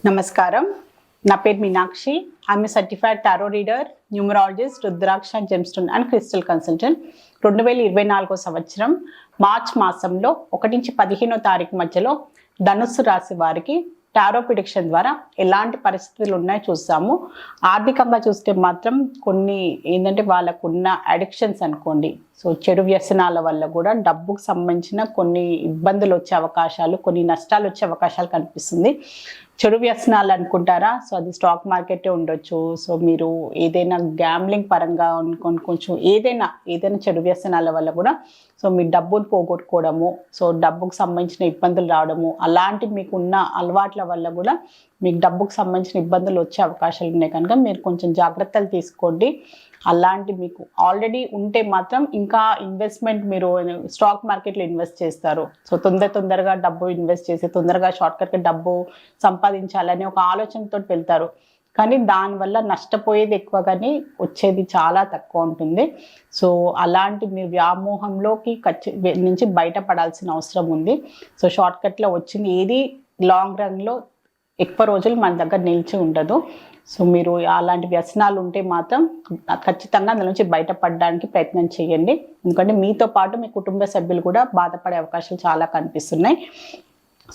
నమస్కారం. నా పేరు Meenakshi. I'm certified tarot reader, numerologist, rudraksha gemstone and crystal consultant. 2024 సంవత్సరం మార్చ్ మాసంలో 1 నుంచి 15వ తారీఖు మధ్యలో ధనుస్సు రాశి వారికి టారో ప్రిడిక్షన్ ద్వారా ఎలాంటి పరిస్థితులు ఉన్నాయో చూస్తాము. ఆర్థికంగా చూస్తే మాత్రం కొన్ని ఏంటంటే వాళ్ళకున్న అడిక్షన్స్ అనుకోండి, సో చెడు వ్యసనాల వల్ల కూడా డబ్బుకు సంబంధించిన కొన్ని ఇబ్బందులు వచ్చే అవకాశాలు, కొన్ని నష్టాలు వచ్చే అవకాశాలు కనిపిస్తుంది. చెడు వ్యసనాలు అనుకుంటారా? సో అది స్టాక్ మార్కెటే ఉండొచ్చు. సో మీరు ఏదైనా గ్యాంబ్లింగ్ పరంగా కొంచెం ఏదైనా చెడు వ్యసనాల వల్ల కూడా సో మీ డబ్బులు పోగొట్టుకోవడము, సో డబ్బుకు సంబంధించిన ఇబ్బందులు రావడము, అలాంటి మీకున్న అలవాట్ల వల్ల కూడా మీకు డబ్బుకు సంబంధించిన ఇబ్బందులు వచ్చే అవకాశాలు ఉన్నాయి. కనుక మీరు కొంచెం జాగ్రత్తలు తీసుకోండి. అలాంటి మీకు ఆల్రెడీ ఉంటే మాత్రం ఇంకా ఇన్వెస్ట్మెంట్ మీరు స్టాక్ మార్కెట్లో ఇన్వెస్ట్ చేస్తారు. సో తొందరగా డబ్బు ఇన్వెస్ట్ చేసి తొందరగా షార్ట్కట్గా డబ్బు సంపాదించాలని ఒక ఆలోచనతో వెళ్తారు. కానీ దానివల్ల నష్టపోయేది ఎక్కువ కానీ వచ్చేది చాలా తక్కువ ఉంటుంది. సో అలాంటి మీరు వ్యామోహంలోకి నుంచి బయటపడాల్సిన అవసరం ఉంది. సో షార్ట్కట్లో వచ్చింది ఏది లాంగ్ రన్లో ఎక్కువ రోజులు మన దగ్గర నిలిచి ఉండదు. సో మీరు అలాంటి వ్యసనాలు ఉంటే మాత్రం ఖచ్చితంగా అందులో నుంచి బయటపడడానికి ప్రయత్నం చేయండి. ఎందుకంటే మీతో పాటు మీ కుటుంబ సభ్యులు కూడా బాధపడే అవకాశాలు చాలా కనిపిస్తున్నాయి.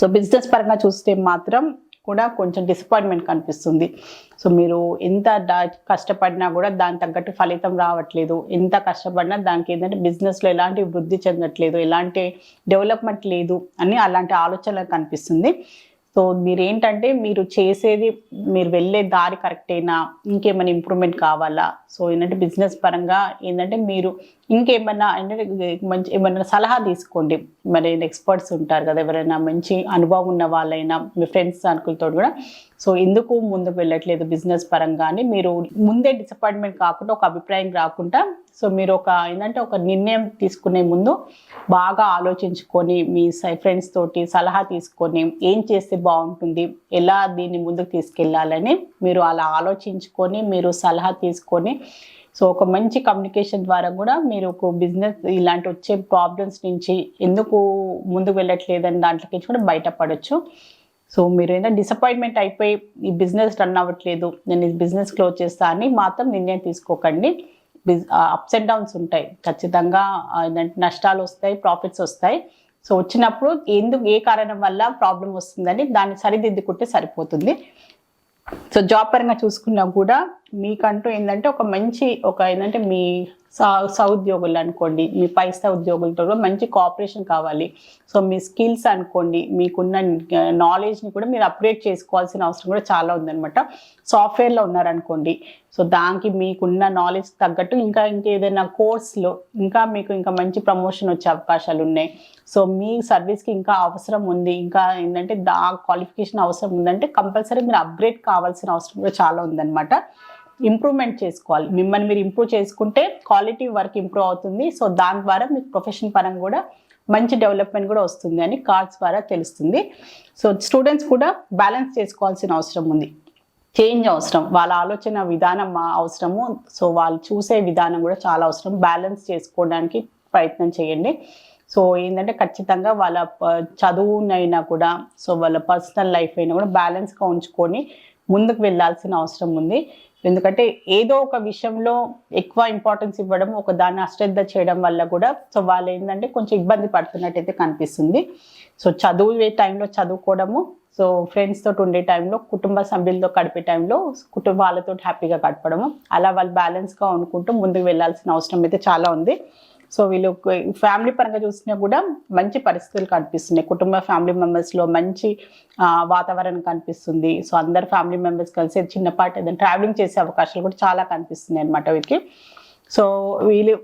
సో బిజినెస్ పరంగా చూస్తే మాత్రం కూడా కొంచెం డిసప్పాయింట్మెంట్ కనిపిస్తుంది. సో మీరు ఎంత కష్టపడినా కూడా దాని తగ్గట్టు ఫలితం రావట్లేదు. ఎంత కష్టపడినా దానికి ఏంటంటే బిజినెస్లో ఎలాంటి వృద్ధి చెందట్లేదు, ఎలాంటి డెవలప్మెంట్ లేదు అని అలాంటి ఆలోచనలు కనిపిస్తుంది. సో మీరేంటంటే మీరు చేసేది, మీరు వెళ్ళే దారి కరెక్టేనా, ఇంకేమైనా ఇంప్రూవ్మెంట్ కావాలా? సో ఏంటంటే బిజినెస్ పరంగా ఏంటంటే మీరు ఇంకేమన్నా ఏంటంటే ఏమన్నా సలహా తీసుకోండి. మరి ఎక్స్పర్ట్స్ ఉంటారు కదా, ఎవరైనా మంచి అనుభవం ఉన్న వాళ్ళైనా, మీ ఫ్రెండ్స్ అనుకులతో కూడా సో ఎందుకు ముందుకు వెళ్ళట్లేదు బిజినెస్ పరంగా అని మీరు ముందే డిసప్పాయింట్మెంట్ కాకుండా, ఒక అభిప్రాయం రాకుండా, సో మీరు ఒక నిర్ణయం తీసుకునే ముందు బాగా ఆలోచించుకొని మీ ఫ్రెండ్స్ తోటి సలహా తీసుకొని ఏం చేస్తే బాగుంటుంది, ఎలా దీన్ని ముందుకు తీసుకెళ్ళాలని మీరు అలా ఆలోచించుకొని మీరు సలహా తీసుకొని సో ఒక మంచి కమ్యూనికేషన్ ద్వారా కూడా మీరు ఒక బిజినెస్ ఇలాంటి వచ్చే ప్రాబ్లమ్స్ నుంచి ఎందుకు ముందుకు వెళ్ళట్లేదని దాంట్లోకి కూడా బయటపడవచ్చు. సో మీరు ఏదైనా డిసప్పాయింట్మెంట్ అయిపోయి ఈ బిజినెస్ రన్ అవ్వట్లేదు, నేను ఈ బిజినెస్ క్లోజ్ చేస్తా అని మాత్రం నిర్ణయం తీసుకోకండి. అప్స్ అండ్ డౌన్స్ ఉంటాయి ఖచ్చితంగా. ఏంటంటే నష్టాలు వస్తాయి, ప్రాఫిట్స్ వస్తాయి. సో వచ్చినప్పుడు ఏ కారణం వల్ల ప్రాబ్లం వస్తుందని దాన్ని సరిదిద్దుకుంటే సరిపోతుంది. సో జాబ్ పరంగా చూసుకున్నా కూడా మీకంటూ ఏంటంటే ఏంటంటే మీ సహోద్యోగులు అనుకోండి, మీ పై ఉద్యోగులతో కూడా మంచి కోఆపరేషన్ కావాలి. సో మీ స్కిల్స్ అనుకోండి, మీకున్న నాలెడ్జ్ని కూడా మీరు అప్గ్రేడ్ చేసుకోవాల్సిన అవసరం కూడా చాలా ఉందన్నమాట. సాఫ్ట్వేర్లో ఉన్నారనుకోండి, సో దానికి మీకున్న నాలెడ్జ్ తగ్గట్టు ఇంకా ఏదైనా కోర్స్లో మీకు ఇంకా మంచి ప్రమోషన్ వచ్చే అవకాశాలు ఉన్నాయి. సో మీ సర్వీస్కి ఇంకా అవసరం ఉంది, ఇంకా ఏంటంటే క్వాలిఫికేషన్ అవసరం ఉందంటే కంపల్సరీ మీరు అప్గ్రేడ్ కావాల్సిన అవసరం కూడా చాలా ఉందన్నమాట. ఇంప్రూవ్మెంట్ చేసుకోవాలి. మిమ్మల్ని మీరు ఇంప్రూవ్ చేసుకుంటే క్వాలిటీ వర్క్ ఇంప్రూవ్ అవుతుంది. సో దాని ద్వారా మీకు ప్రొఫెషన్ పరంగా కూడా మంచి డెవలప్మెంట్ కూడా వస్తుంది అని కార్డ్స్ ద్వారా తెలుస్తుంది. సో స్టూడెంట్స్ కూడా బ్యాలెన్స్ చేసుకోవాల్సిన అవసరం ఉంది. చేంజ్ అవసరం, వాళ్ళ ఆలోచన విధానం అవసరము. సో వాళ్ళు చూసే విధానం కూడా చాలా అవసరం. బ్యాలెన్స్ చేసుకోవడానికి ప్రయత్నం చేయండి. సో ఏంటంటే ఖచ్చితంగా వాళ్ళ చదువునైనా కూడా, సో వాళ్ళ పర్సనల్ లైఫ్ అయినా కూడా బ్యాలెన్స్గా ఉంచుకొని ముందుకు వెళ్ళాల్సిన అవసరం ఉంది. ఎందుకంటే ఏదో ఒక విషయంలో ఎక్కువ ఇంపార్టెన్స్ ఇవ్వడం, దాన్ని అశ్రద్ధ చేయడం వల్ల కూడా సో వాళ్ళు ఏంటంటే కొంచెం ఇబ్బంది పడుతున్నట్టయితే కనిపిస్తుంది. సో చదువుే టైంలో చదువుకోవడము, సో ఫ్రెండ్స్ తోటి ఉండే టైంలో, కుటుంబ సభ్యులతో గడిపే టైంలో వాళ్ళతో హ్యాపీగా గడపడము, అలా వాళ్ళు బ్యాలెన్స్గా అనుకుంటూ ముందుకు వెళ్ళాల్సిన అవసరం అయితే చాలా ఉంది. సో వీళ్ళు ఫ్యామిలీ పరంగా చూసినా కూడా మంచి పరిస్థితులు కనిపిస్తున్నాయి. కుటుంబ ఫ్యామిలీ మెంబర్స్లో మంచి వాతావరణం కనిపిస్తుంది. సో అందరు ఫ్యామిలీ మెంబర్స్ కలిసి చిన్నపాటి ఏదైనా ట్రావెలింగ్ చేసే అవకాశాలు కూడా చాలా కనిపిస్తున్నాయి అన్నమాట వీరికి. సో వీళ్ళు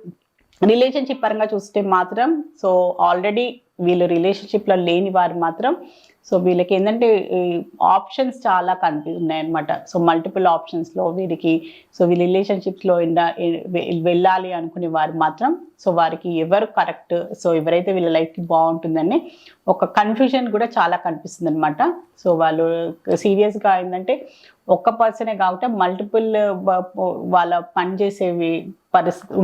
రిలేషన్షిప్ పరంగా చూస్తే మాత్రం సో ఆల్రెడీ వీళ్ళు రిలేషన్షిప్లో లేని వారు మాత్రం సో వీళ్ళకి ఏంటంటే ఆప్షన్స్ చాలా ఉన్నాయన్నమాట. సో మల్టిపుల్ ఆప్షన్స్లో వీరికి సో వీళ్ళ రిలేషన్షిప్స్లో వెళ్ళాలి అనుకునే వారు మాత్రం సో వారికి ఎవరు కరెక్ట్, సో ఎవరైతే వీళ్ళ లైఫ్కి బాగుంటుందని ఒక కన్ఫ్యూజన్ కూడా చాలా కనిపిస్తుంది అనమాట. సో వాళ్ళు సీరియస్గా ఏంటంటే ఒక్క పర్సనే కాకుండా మల్టిపుల్ వాళ్ళ పనిచేసేవి పరిస్థితి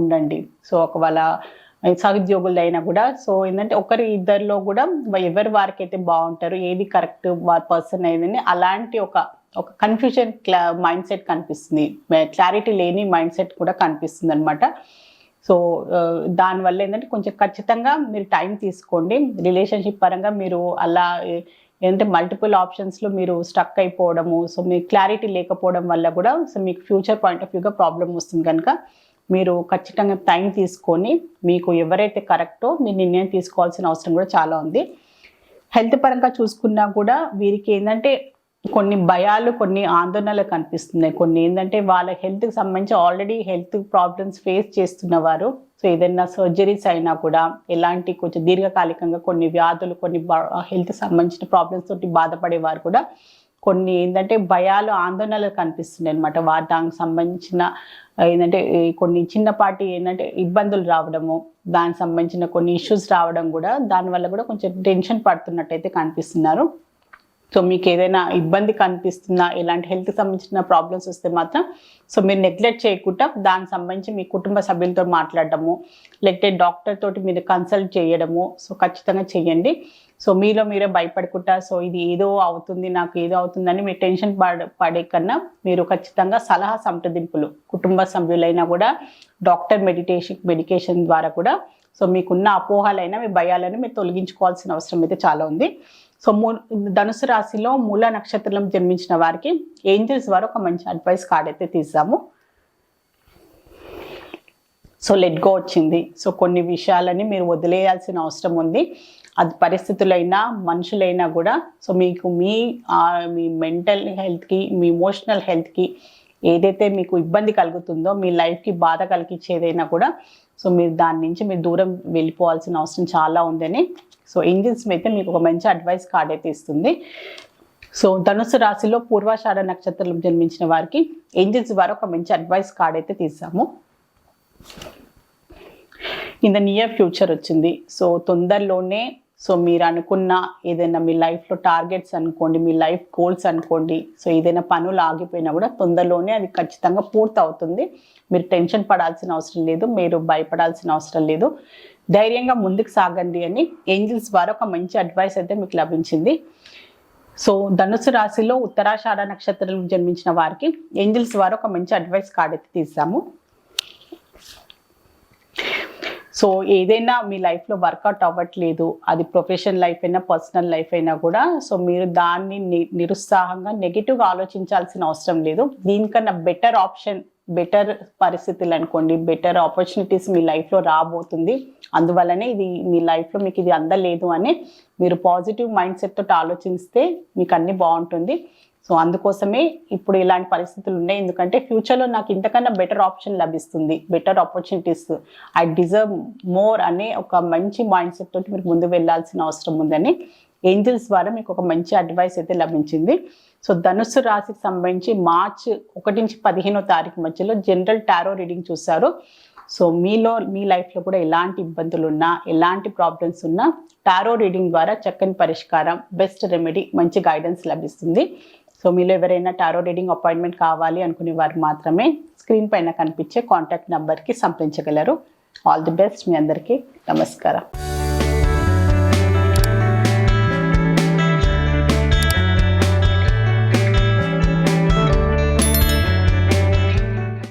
ఉండండి. సో వాళ్ళ సహోద్యోగులైనా కూడా. సో ఏంటంటే ఒకరి ఇద్దరిలో కూడా ఎవరి వారికైతే బాగుంటారు, ఏది కరెక్ట్ పర్సన్ అయిందని అలాంటి ఒక కన్ఫ్యూజన్ మైండ్ సెట్ కనిపిస్తుంది, క్లారిటీ లేని మైండ్ సెట్ కూడా కనిపిస్తుంది అనమాట. సో దానివల్ల ఏంటంటే కొంచెం ఖచ్చితంగా మీరు టైం తీసుకోండి. రిలేషన్షిప్ పరంగా మీరు అలా ఏంటంటే మల్టిపుల్ ఆప్షన్స్లో మీరు స్టక్ అయిపోవడము, సో మీకు క్లారిటీ లేకపోవడం వల్ల కూడా సో మీకు ఫ్యూచర్ పాయింట్ ఆఫ్ వ్యూగా ప్రాబ్లం వస్తుంది. కనుక మీరు ఖచ్చితంగా టైం తీసుకొని మీకు ఎవరైతే కరెక్టో మీరు నిర్ణయం తీసుకోవాల్సిన అవసరం కూడా చాలా ఉంది. హెల్త్ పరంగా చూసుకున్నా కూడా వీరికి ఏంటంటే కొన్ని భయాలు, కొన్ని ఆందోళనలు కనిపిస్తున్నాయి. కొన్ని ఏంటంటే వాళ్ళ హెల్త్కి సంబంధించి ఆల్రెడీ హెల్త్ ప్రాబ్లమ్స్ ఫేస్ చేస్తున్నవారు. సో ఏదైనా సర్జరీస్ అయినా కూడా ఎలాంటి కొంచెం దీర్ఘకాలికంగా కొన్ని వ్యాధులు, కొన్ని హెల్త్ సంబంధించిన ప్రాబ్లమ్స్ తోటి బాధపడేవారు కూడా కొన్ని ఏంటంటే భయాలు, ఆందోళనలు కనిపిస్తున్నాయి అనమాట. దానికి సంబంధించిన ఏంటంటే కొన్ని చిన్నపాటి ఏంటంటే ఇబ్బందులు రావడము, దానికి సంబంధించిన కొన్ని ఇష్యూస్ రావడం కూడా దానివల్ల కూడా కొంచెం టెన్షన్ పడుతున్నట్టయితే కనిపిస్తున్నారు. సో మీకు ఏదైనా ఇబ్బంది కనిపిస్తున్నా, ఇలాంటి హెల్త్కి సంబంధించిన ప్రాబ్లమ్స్ వస్తే మాత్రం సో మీరు నెగ్లెక్ట్ చేయకుండా దానికి సంబంధించి మీ కుటుంబ సభ్యులతో మాట్లాడడము, లేకపోతే డాక్టర్ తోటి మీరు కన్సల్ట్ చేయడము సో ఖచ్చితంగా చేయండి. సో మీలో మీరే భయపడకుండా సో ఇది ఏదో అవుతుంది, నాకు ఏదో అవుతుందని మీరు టెన్షన్ పడే కన్నా మీరు ఖచ్చితంగా సలహా సంప్రదింపులు కుటుంబ సభ్యులైనా కూడా డాక్టర్ మెడికేషన్ ద్వారా కూడా సో మీకున్న అపోహలైనా మీ భయాలను మీరు తొలగించుకోవాల్సిన అవసరం అయితే చాలా ఉంది. సో ధనుసు రాశిలో మూల నక్షత్రం జన్మించిన వారికి ఏంజల్స్ వారు ఒక మంచి అడ్వైస్ కార్డ్ అయితే తీసాము. సో లెట్ గో వచ్చింది. సో కొన్ని విషయాలని మీరు వదిలేయాల్సిన అవసరం ఉంది. అది పరిస్థితులైనా మనుషులైనా కూడా సో మీకు మీ మెంటల్ హెల్త్కి, మీ ఇమోషనల్ హెల్త్కి ఏదైతే మీకు ఇబ్బంది కలుగుతుందో, మీ లైఫ్కి బాధ కలిగించేదైనా కూడా సో మీరు దాని నుంచి మీరు దూరం వెళ్ళిపోవాల్సిన అవసరం చాలా ఉందని సో ఏంజల్స్ అయితే మీకు ఒక మంచి అడ్వైస్ కార్డ్ అయితే ఇస్తుంది. సో ధనుసు రాశిలో పూర్వాషాఢ నక్షత్రం జన్మించిన వారికి ఏంజల్స్ వారు ఒక మంచి అడ్వైస్ కార్డ్ అయితే తీసాము. ఇన్ ద నియర్ ఫ్యూచర్ వచ్చింది. సో తొందరలోనే సో మీరు అనుకున్న ఏదైనా మీ లైఫ్లో టార్గెట్స్ అనుకోండి, మీ లైఫ్ గోల్స్ అనుకోండి, సో ఏదైనా పనులు ఆగిపోయినా కూడా తొందరలోనే అది ఖచ్చితంగా పూర్తి అవుతుంది. మీరు టెన్షన్ పడాల్సిన అవసరం లేదు, మీరు భయపడాల్సిన అవసరం లేదు. ధైర్యంగా ముందుకు సాగండి అని ఏంజల్స్ ద్వారా ఒక మంచి అడ్వైస్ అయితే మీకు లభించింది. సో ధనుసు రాశిలో ఉత్తరాషాఢ నక్షత్రం జన్మించిన వారికి ఏంజల్స్ ద్వారా ఒక మంచి అడ్వైస్ కార్డ్ అయితే తీసాము. సో ఏదైనా మీ లైఫ్లో వర్కౌట్ అవ్వట్లేదు, అది ప్రొఫెషనల్ లైఫ్ అయినా పర్సనల్ లైఫ్ అయినా కూడా సో మీరు దాన్ని నిరుత్సాహంగా నెగిటివ్గా ఆలోచించాల్సిన అవసరం లేదు. దీనికన్నా బెటర్ ఆప్షన్, బెటర్ పరిస్థితులు అనుకోండి, బెటర్ ఆపర్చునిటీస్ మీ లైఫ్లో రాబోతుంది. అందువల్లనే ఇది మీ లైఫ్లో మీకు ఇది అందలేదు అని మీరు పాజిటివ్ మైండ్ సెట్ తోటి ఆలోచిస్తే మీకు అన్నీ బాగుంటుంది. సో అందుకోసమే ఇప్పుడు ఇలాంటి పరిస్థితులు ఉన్నాయి. ఎందుకంటే ఫ్యూచర్లో నాకు ఇంతకన్నా బెటర్ ఆప్షన్ లభిస్తుంది, better opportunities, I deserve more అనే ఒక మంచి మైండ్ సెట్ తోటి మీరు ముందు వెళ్ళాల్సిన అవసరం ఉందని ఏంజల్స్ ద్వారా మీకు ఒక మంచి అడ్వైస్ అయితే లభించింది. సో ధనుస్సు రాశికి సంబంధించి మార్చి 1 నుంచి 15వ తారీఖు మధ్యలో జనరల్ టారో రీడింగ్ చూశారు. సో మీ లైఫ్లో కూడా ఎలాంటి ఇబ్బందులు ఉన్నా, ఎలాంటి ప్రాబ్లమ్స్ ఉన్నా టారో రీడింగ్ ద్వారా చక్కని పరిష్కారం, బెస్ట్ రెమెడీ, మంచి గైడెన్స్ లభిస్తుంది. సో మీలో ఎవరైనా టారో రీడింగ్ అపాయింట్మెంట్ కావాలి అనుకునే వారు మాత్రమే స్క్రీన్ పైన కనిపించే కాంటాక్ట్ నెంబర్కి సంప్రదించగలరు. All the best. మీ అందరికీ నమస్కారం.